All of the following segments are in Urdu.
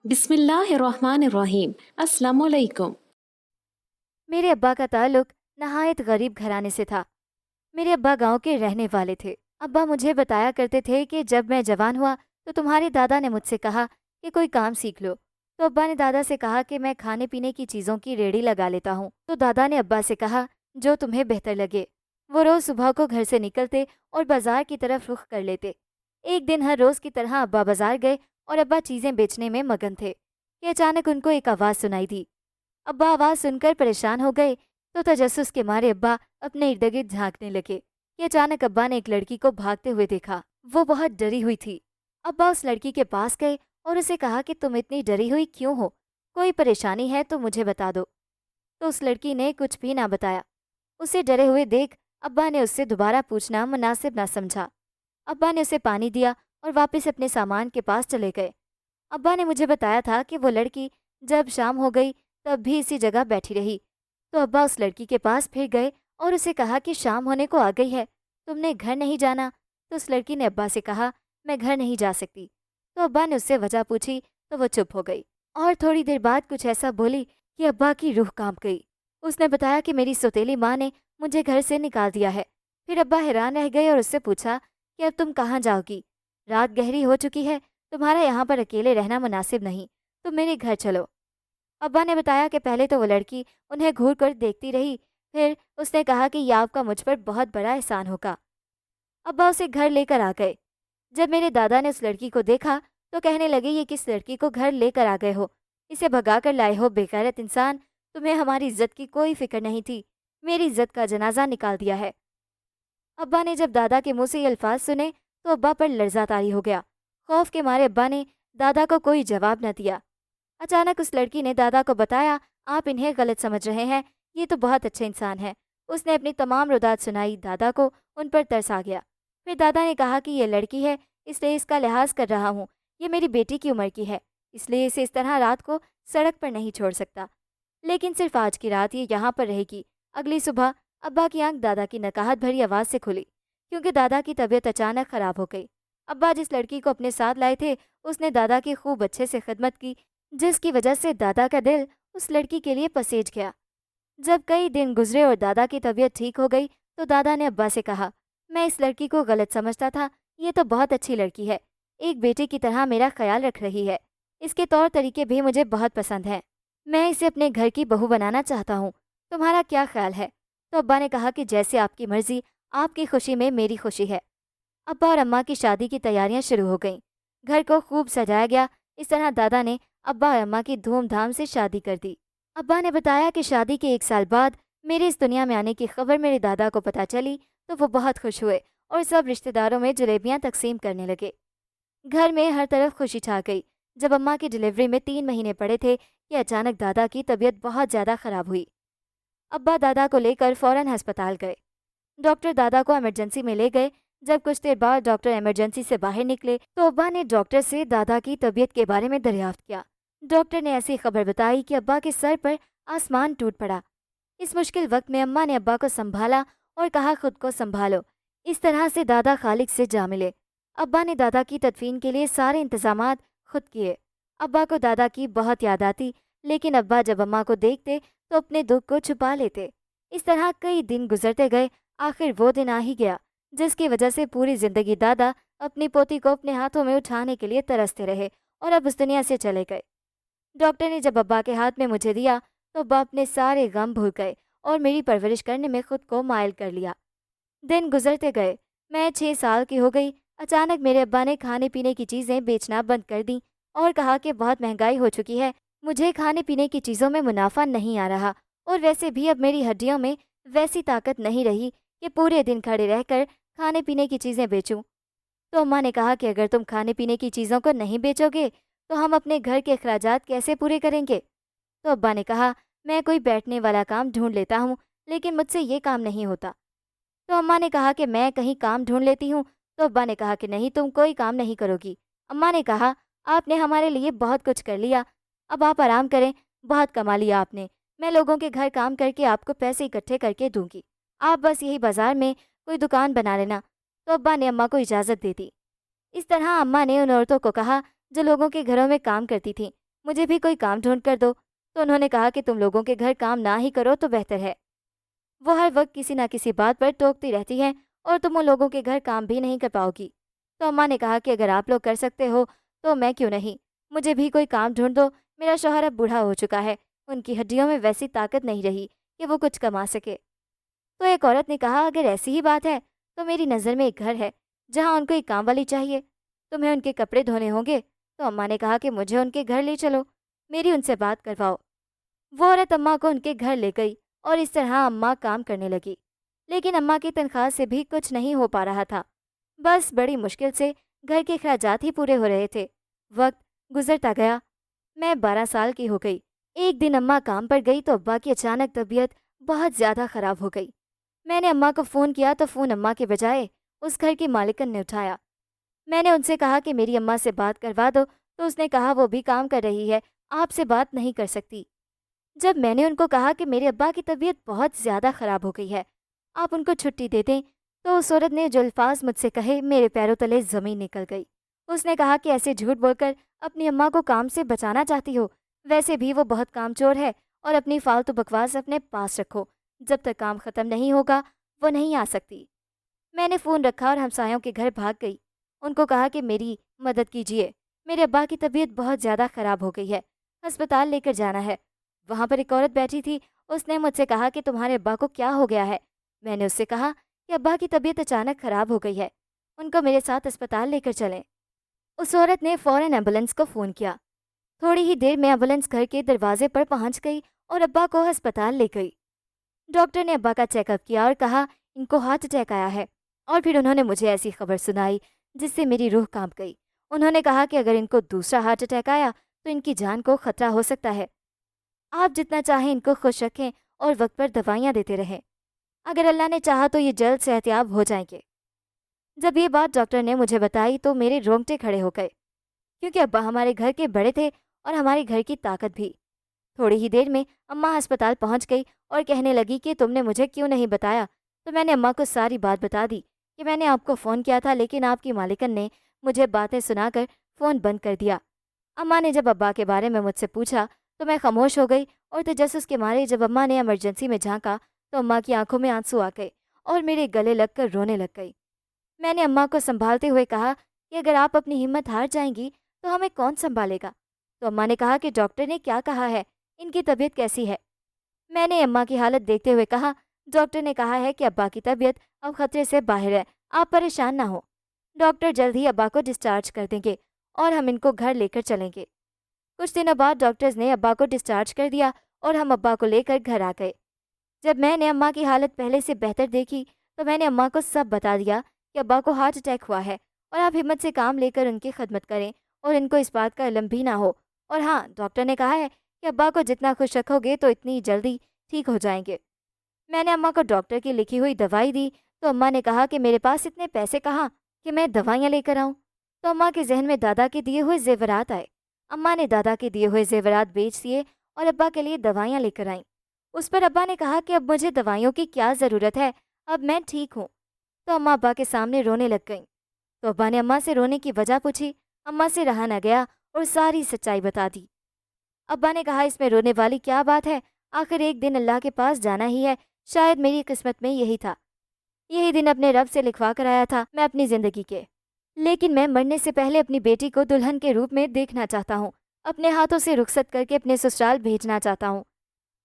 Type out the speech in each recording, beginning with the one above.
بسم اللہ الرحمن الرحیم۔ السلام علیکم۔ میرے ابا کا تعلق نہایت غریب گھرانے سے تھا۔ میرے ابا گاؤں کے رہنے والے تھے۔ ابا مجھے بتایا کرتے تھے کہ جب میں جوان ہوا تو تمہارے دادا نے مجھ سے کہا کہ کوئی کام سیکھ لو، تو ابا نے دادا سے کہا کہ میں کھانے پینے کی چیزوں کی ریڑھی لگا لیتا ہوں۔ تو دادا نے ابا سے کہا جو تمہیں بہتر لگے۔ وہ روز صبح کو گھر سے نکلتے اور بازار کی طرف رخ کر لیتے۔ ایک دن ہر روز کی طرح ابا بازار گئے اور ابا چیزیں بیچنے میں مگن تھے کہ اچانک ان کو ایک آواز سنائی دی۔ ابا آواز سن کر پریشان ہو گئے تو تجسس کے مارے ابا اپنے ارد گرد جھانکنے لگے کہ اچانک ابا نے ایک لڑکی کو بھاگتے ہوئے دیکھا۔ وہ بہت ڈری ہوئی تھی۔ ابا اس لڑکی کے پاس گئے اور اسے کہا کہ تم اتنی ڈری ہوئی کیوں ہو؟ کوئی پریشانی ہے تو مجھے بتا دو۔ تو اس لڑکی نے کچھ بھی نہ بتایا۔ اسے ڈرے ہوئے دیکھ ابا نے اس سے دوبارہ پوچھنا مناسب نہ سمجھا۔ ابا نے اسے پانی دیا اور واپس اپنے سامان کے پاس چلے گئے۔ ابا نے مجھے بتایا تھا کہ وہ لڑکی جب شام ہو گئی تب بھی اسی جگہ بیٹھی رہی۔ تو ابا اس لڑکی کے پاس پھر گئے اور اسے کہا کہ شام ہونے کو آ گئی ہے، تم نے گھر نہیں جانا؟ تو اس لڑکی نے ابا سے کہا میں گھر نہیں جا سکتی۔ تو ابا نے اس سے وجہ پوچھی تو وہ چپ ہو گئی اور تھوڑی دیر بعد کچھ ایسا بولی کہ ابا کی روح کانپ گئی۔ اس نے بتایا کہ میری سوتیلی ماں نے مجھے گھر سے نکال دیا ہے۔ پھر ابا حیران رہ گئے اور اس سے پوچھا کہ اب تم کہاں جاؤ گی؟ رات گہری ہو چکی ہے، تمہارا یہاں پر اکیلے رہنا مناسب نہیں، تم میرے گھر چلو۔ ابا نے بتایا کہ پہلے تو وہ لڑکی انہیں گھور کر دیکھتی رہی، پھر اس نے کہا کہ یہ آپ کا مجھ پر بہت بڑا احسان ہوگا۔ ابا اسے گھر لے کر آ گئے۔ جب میرے دادا نے اس لڑکی کو دیکھا تو کہنے لگے یہ کس لڑکی کو گھر لے کر آ گئے ہو؟ اسے بھگا کر لائے ہو، بے غیرت انسان، تمہیں ہماری عزت کی کوئی فکر نہیں تھی، میری عزت کا جنازہ نکال دیا ہے۔ ابا نے جب دادا کے منہ سے یہ الفاظ سنے تو ابا پر لرزہ طاری ہو گیا۔ خوف کے مارے ابا نے دادا کو کوئی جواب نہ دیا۔ اچانک اس لڑکی نے دادا کو بتایا آپ انہیں غلط سمجھ رہے ہیں، یہ تو بہت اچھے انسان ہیں۔ اس نے اپنی تمام رودات سنائی، دادا کو ان پر ترس آ گیا۔ پھر دادا نے کہا کہ یہ لڑکی ہے اس لیے اس کا لحاظ کر رہا ہوں، یہ میری بیٹی کی عمر کی ہے، اس لیے اسے اس طرح رات کو سڑک پر نہیں چھوڑ سکتا، لیکن صرف آج کی رات یہ یہاں پر رہے گی۔ اگلی صبح ابا کی آنکھ دادا کی نکاہت بھری آواز سے کھلی کیونکہ دادا کی طبیعت اچانک خراب ہو گئی۔ ابا جس لڑکی کو اپنے ساتھ لائے تھے اس نے دادا کی خوب اچھے سے خدمت کی، جس کی وجہ سے دادا کا دل اس لڑکی کے لیے پسیج گیا۔ جب کئی دن گزرے اور دادا کی طبیعت ٹھیک ہو گئی تو دادا نے ابا سے کہا میں اس لڑکی کو غلط سمجھتا تھا، یہ تو بہت اچھی لڑکی ہے، ایک بیٹی کی طرح میرا خیال رکھ رہی ہے، اس کے طور طریقے بھی مجھے بہت پسند ہیں، میں اسے اپنے گھر کی بہو بنانا چاہتا ہوں، تمہارا کیا خیال ہے؟ تو ابا نے کہا کہ جیسے آپ کی مرضی، آپ کی خوشی میں میری خوشی ہے۔ ابا اور اماں کی شادی کی تیاریاں شروع ہو گئیں۔ گھر کو خوب سجایا گیا۔ اس طرح دادا نے ابا اور اماں کی دھوم دھام سے شادی کر دی۔ ابا نے بتایا کہ شادی کے 1 سال بعد میرے اس دنیا میں آنے کی خبر میرے دادا کو پتہ چلی تو وہ بہت خوش ہوئے اور سب رشتہ داروں میں جلیبیاں تقسیم کرنے لگے۔ گھر میں ہر طرف خوشی چھا گئی۔ جب اماں کی ڈلیوری میں 3 مہینے پڑے تھے کہ اچانک دادا کی طبیعت بہت زیادہ خراب ہوئی۔ ابا دادا کو لے کر فوراً ہسپتال گئے۔ ڈاکٹر دادا کو ایمرجنسی میں لے گئے۔ جب کچھ دیر بعد ڈاکٹر ایمرجنسی سے باہر نکلے تو ابا نے ڈاکٹر سے دادا کی طبیعت کے بارے میں دریافت کیا۔ ڈاکٹر نے ایسی خبر بتائی کہ ابا کے سر پر آسمان ٹوٹ پڑا۔ اس مشکل وقت میں اماں نے ابا کو سنبھالا اور کہا خود کو سنبھالو۔ اس طرح سے دادا خالق سے جا ملے۔ ابا نے دادا کی تدفین کے لیے سارے انتظامات خود کیے۔ ابا کو دادا کی بہت یاد آتی، لیکن ابا جب اماں کو دیکھتے تو اپنے دکھ کو چھپا لیتے۔ اس طرح کئی دن گزرتے گئے۔ آخر وہ دن آ ہی گیا جس کی وجہ سے پوری زندگی دادا اپنی پوتی کو اپنے ہاتھوں میں اٹھانے کے لیے ترستے رہے اور اب اس دنیا سے چلے گئے۔ ڈاکٹر نے جب ابا کے ہاتھ میں مجھے دیا تو ابا اپنے سارے غم بھول گئے اور میری پرورش کرنے میں خود کو مائل کر لیا۔ دن گزرتے گئے۔ میں 6 سال کی ہو گئی۔ اچانک میرے ابا نے کھانے پینے کی چیزیں بیچنا بند کر دیں اور کہا کہ بہت مہنگائی ہو چکی ہے، مجھے کھانے پینے کی چیزوں میں منافع نہیں آ رہا، اور ویسے بھی اب میری ہڈیوں میں ویسی طاقت نہیں رہی کہ پورے دن کھڑے رہ کر کھانے پینے کی چیزیں بیچوں۔ تو اماں نے کہا کہ اگر تم کھانے پینے کی چیزوں کو نہیں بیچو گے تو ہم اپنے گھر کے اخراجات کیسے پورے کریں گے؟ تو ابا نے کہا میں کوئی بیٹھنے والا کام ڈھونڈ لیتا ہوں، لیکن مجھ سے یہ کام نہیں ہوتا۔ تو اماں نے کہا کہ میں کہیں کام ڈھونڈ لیتی ہوں۔ تو ابا نے کہا کہ نہیں، تم کوئی کام نہیں کرو گی۔ اماں نے کہا آپ نے ہمارے لیے بہت کچھ کر لیا، اب آپ آرام کریں، بہت کما لیا آپ نے، میں لوگوں کے گھر کام کر کے آپ کو پیسے اکٹھے کر کے دوں گی، آپ بس یہی بازار میں کوئی دکان بنا لینا۔ تو ابا نے اماں کو اجازت دے دی۔ اس طرح اماں نے ان عورتوں کو کہا جو لوگوں کے گھروں میں کام کرتی تھیں مجھے بھی کوئی کام ڈھونڈ کر دو۔ تو انہوں نے کہا کہ تم لوگوں کے گھر کام نہ ہی کرو تو بہتر ہے، وہ ہر وقت کسی نہ کسی بات پر ٹوکتی رہتی ہیں اور تم ان لوگوں کے گھر کام بھی نہیں کر پاؤ گی۔ تو اماں نے کہا کہ اگر آپ لوگ کر سکتے ہو تو میں کیوں نہیں، مجھے بھی کوئی کام ڈھونڈ دو، میرا شوہر اب بوڑھا ہو چکا ہے، ان کی ہڈیوں میں ویسی طاقت نہیں رہی کہ وہ کچھ کما سکے۔ تو ایک عورت نے کہا اگر ایسی ہی بات ہے تو میری نظر میں ایک گھر ہے جہاں ان کو ایک کام والی چاہیے، تمہیں ان کے کپڑے دھونے ہوں گے۔ تو اماں نے کہا کہ مجھے ان کے گھر لے چلو، میری ان سے بات کرواؤ۔ وہ عورت اماں کو ان کے گھر لے گئی اور اس طرح اماں کام کرنے لگی، لیکن اماں کی تنخواہ سے بھی کچھ نہیں ہو پا رہا تھا، بس بڑی مشکل سے گھر کے اخراجات ہی پورے ہو رہے تھے۔ وقت گزرتا گیا، میں 12 سال کی ہو گئی۔ ایک دن اماں کام پر گئی تو ابا کی اچانک طبیعت بہت زیادہ خراب ہو گئی۔ میں نے اماں کو فون کیا تو فون اماں کے بجائے اس گھر کی مالکن نے اٹھایا۔ میں نے ان سے کہا کہ میری اماں سے بات کروا دو تو اس نے کہا وہ بھی کام کر رہی ہے، آپ سے بات نہیں کر سکتی۔ جب میں نے ان کو کہا کہ میرے ابا کی طبیعت بہت زیادہ خراب ہو گئی ہے، آپ ان کو چھٹی دے دیں، تو اس عورت نے جو الفاظ مجھ سے کہے میرے پیروں تلے زمین نکل گئی۔ اس نے کہا کہ ایسے جھوٹ بول کر اپنی اماں کو کام سے بچانا چاہتی ہو، ویسے بھی وہ بہت کام چور ہے، اور اپنی فالتو بکواس اپنے پاس رکھو، جب تک کام ختم نہیں ہوگا وہ نہیں آ سکتی۔ میں نے فون رکھا اور ہمسایوں کے گھر بھاگ گئی، ان کو کہا کہ میری مدد کیجیے، میرے ابا کی طبیعت بہت زیادہ خراب ہو گئی ہے، ہسپتال لے کر جانا ہے۔ وہاں پر ایک عورت بیٹھی تھی، اس نے مجھ سے کہا کہ تمہارے ابا کو کیا ہو گیا ہے؟ میں نے اس سے کہا کہ ابا کی طبیعت اچانک خراب ہو گئی ہے، ان کو میرے ساتھ اسپتال لے کر چلیں۔ اس عورت نے فوراً ایمبولینس کو فون کیا۔ تھوڑی ہی دیر میں ایمبولینس گھر کے دروازے پر پہنچ گئی اور ابا کو ہسپتال لے گئی۔ ڈاکٹر نے ابا کا چیک اپ کیا اور کہا ان کو ہارٹ اٹیک آیا ہے، اور پھر انہوں نے مجھے ایسی خبر سنائی جس سے میری روح کانپ گئی۔ انہوں نے کہا کہ اگر ان کو دوسرا ہارٹ اٹیک آیا تو ان کی جان کو خطرہ ہو سکتا ہے، آپ جتنا چاہیں ان کو خوش رکھیں اور وقت پر دوائیاں دیتے رہیں، اگر اللہ نے چاہا تو یہ جلد صحتیاب ہو جائیں گے۔ جب یہ بات ڈاکٹر نے مجھے بتائی تو میرے رونگٹے کھڑے ہو گئے، کیونکہ ابا ہمارے گھر کے بڑے تھے اور ہمارے گھر کی طاقت بھی۔ تھوڑی ہی دیر میں اماں ہسپتال پہنچ گئی اور کہنے لگی کہ تم نے مجھے کیوں نہیں بتایا؟ تو میں نے اماں کو ساری بات بتا دی کہ میں نے آپ کو فون کیا تھا، لیکن آپ کی مالکن نے مجھے باتیں سنا کر فون بند کر دیا۔ اماں نے جب ابا کے بارے میں مجھ سے پوچھا تو میں خاموش ہو گئی، اور تجسس کے مارے جب اماں نے ایمرجنسی میں جھانکا تو اماں کی آنکھوں میں آنسو آ گئے اور میرے گلے لگ کر رونے لگ گئی۔ میں نے اماں کو سنبھالتے ہوئے کہا کہ اگر آپ اپنی ہمت ہار جائیں گی تو ہمیں کون سنبھالے گا؟ تو اماں نے کہا کہ ڈاکٹر نے کیا کہا ہے، ان کی طبیعت کیسی ہے؟ میں نے اماں کی حالت دیکھتے ہوئے کہا ڈاکٹر نے کہا ہے کہ ابا کی طبیعت اب خطرے سے باہر ہے، آپ پریشان نہ ہو، ڈاکٹر جلد ہی ابا کو ڈسچارج کر دیں گے اور ہم ان کو گھر لے کر چلیں گے۔ کچھ دنوں بعد ڈاکٹرز نے ابا کو ڈسچارج کر دیا اور ہم ابا کو لے کر گھر آ گئے۔ جب میں نے اماں کی حالت پہلے سے بہتر دیکھی تو میں نے اماں کو سب بتا دیا کہ ابا کو ہارٹ اٹیک ہوا ہے اور آپ ہمت سے کام لے کر ان کی خدمت کریں اور ان کو اس بات کا علم بھی نہ ہو، اور ہاں، ڈاکٹر نے کہا ہے کہ ابا کو جتنا خوش رکھو گے تو اتنی جلدی ٹھیک ہو جائیں گے۔ میں نے اماں کو ڈاکٹر کی لکھی ہوئی دوائی دی تو اماں نے کہا کہ میرے پاس اتنے پیسے کہاں کہ میں دوائیاں لے کر آؤں؟ تو اماں کے ذہن میں دادا کے دیے ہوئے زیورات آئے۔ اماں نے دادا کے دیے ہوئے زیورات بیچ دیے اور ابا کے لیے دوائیاں لے کر آئیں۔ اس پر ابا نے کہا کہ اب مجھے دوائیوں کی کیا ضرورت ہے، اب میں ٹھیک ہوں۔ تو اماں ابا کے سامنے رونے لگ گئیں۔ تو ابا نے اماں سے رونے کی وجہ پوچھی، اماں سے رہا نہ گیا اور ساری سچائی بتا دی۔ ابا نے کہا اس میں رونے والی کیا بات ہے، آخر ایک دن اللہ کے پاس جانا ہی ہے، شاید میری قسمت میں یہی تھا، یہی دن اپنے رب سے لکھوا کر آیا تھا میں اپنی زندگی کے، لیکن میں مرنے سے پہلے اپنی بیٹی کو دلہن کے روپ میں دیکھنا چاہتا ہوں، اپنے ہاتھوں سے رخصت کر کے اپنے سسرال بھیجنا چاہتا ہوں۔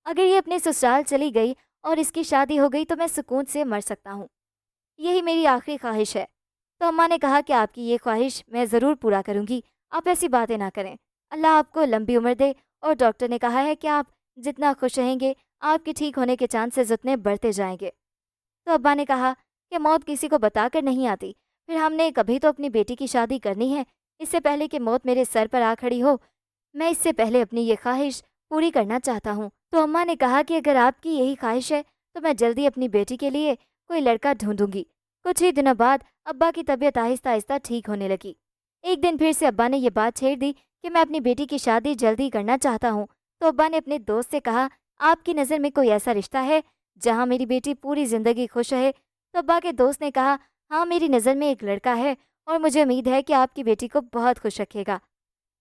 اگر یہ اپنے سسرال چلی گئی اور اس کی شادی ہو گئی تو میں سکون سے مر سکتا ہوں، یہی میری آخری خواہش ہے۔ تو اماں نے کہا کہ آپ کی یہ خواہش میں ضرور پورا کروں گی، آپ ایسی باتیں نہ کریں، اللہ آپ کو لمبی عمر دے، اور ڈاکٹر نے کہا ہے کہ آپ جتنا خوش رہیں گے آپ کے ٹھیک ہونے کے چانسز اتنے بڑھتے جائیں گے۔ تو ابا نے کہا کہ موت کسی کو بتا کر نہیں آتی، پھر ہم نے کبھی تو اپنی بیٹی کی شادی کرنی ہے، اس سے پہلے کہ موت میرے سر پر آ کھڑی ہو، میں اس سے پہلے اپنی یہ خواہش پوری کرنا چاہتا ہوں۔ تو اماں نے کہا کہ اگر آپ کی یہی خواہش ہے تو میں جلدی اپنی بیٹی کے لیے کوئی لڑکا ڈھونڈوں گی۔ کچھ ہی دنوں بعد ابا کی طبیعت آہستہ آہستہ ٹھیک ہونے لگی۔ ایک دن پھر سے ابا نے یہ بات چھیڑ دی کہ میں اپنی بیٹی کی شادی جلدی کرنا چاہتا ہوں۔ تو ابا نے اپنے دوست سے کہا آپ کی نظر میں کوئی ایسا رشتہ ہے جہاں میری بیٹی پوری زندگی خوش رہے؟ تو ابا کے دوست نے کہا ہاں، میری نظر میں ایک لڑکا ہے اور مجھے امید ہے کہ آپ کی بیٹی کو بہت خوش رکھے گا۔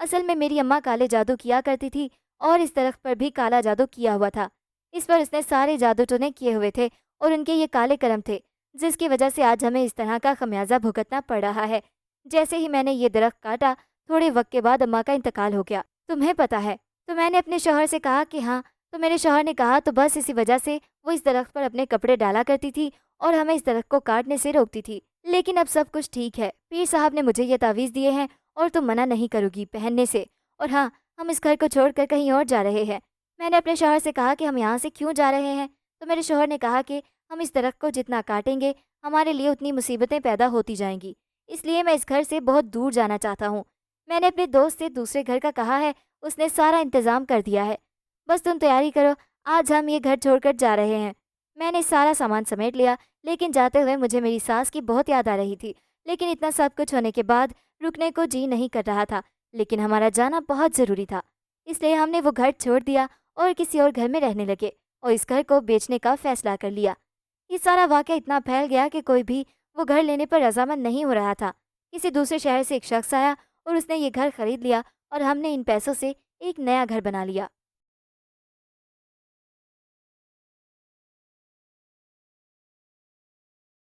اصل میں میری اماں کالے جادو کیا کرتی تھی اور اس درخت پر بھی کالا جادو کیا ہوا تھا۔ اس پر اس نے سارے جادو ٹونے کیے ہوئے تھے اور ان کے یہ کالے کرم تھے، جس کی وجہ سے آج ہمیں اس طرح کا خمیازہ بھگتنا پڑ رہا ہے۔ جیسے ہی میں نے یہ درخت کاٹا، تھوڑے وقت کے بعد اماں کا انتقال ہو گیا۔ تمہیں پتہ ہے، تو میں نے اپنے شوہر سے کہا کہ ہاں، تو میرے شوہر نے کہا تو بس اسی وجہ سے وہ اس درخت پر اپنے کپڑے ڈالا کرتی تھی اور ہمیں اس درخت کو کاٹنے سے روکتی تھی۔ لیکن اب سب کچھ ٹھیک ہے، پیر صاحب نے مجھے یہ تعویذ دیے ہیں اور تم منع نہیں کرو گی پہننے سے۔ اور ہاں، ہم اس گھر کو چھوڑ کر کہیں اور جا رہے ہیں۔ میں نے اپنے شوہر سے کہا کہ ہم یہاں سے کیوں جا رہے ہیں، تو میرے شوہر نے کہا کہ ہم اس درخت کو جتنا کاٹیں گے ہمارے لیے اتنی مصیبتیں پیدا ہوتی جائیں گی، اس لیے میں اس گھر سے بہت دور جانا چاہتا ہوں۔ میں نے اپنے دوست سے دوسرے گھر کا کہا ہے، اس نے سارا انتظام کر دیا ہے، بس تم تیاری کرو، آج ہم یہ گھر چھوڑ کر جا رہے ہیں۔ میں نے سارا سامان سمیٹ لیا، لیکن جاتے ہوئے مجھے میری ساس کی بہت یاد آ رہی تھی، لیکن اتنا سب کچھ ہونے کے بعد رکنے کو جی نہیں کر رہا تھا، لیکن ہمارا جانا بہت ضروری تھا، اس لیے ہم نے وہ گھر چھوڑ دیا اور کسی اور گھر میں رہنے لگے اور اس گھر کو بیچنے کا فیصلہ کر لیا۔ یہ سارا واقعہ اتنا پھیل گیا کہ کوئی بھی وہ گھر لینے پر رضامند نہیں ہو رہا تھا۔ کسی دوسرے شہر سے ایک شخص آیا اور اس نے یہ گھر خرید لیا اور ہم نے ان پیسوں سے ایک نیا گھر بنا لیا۔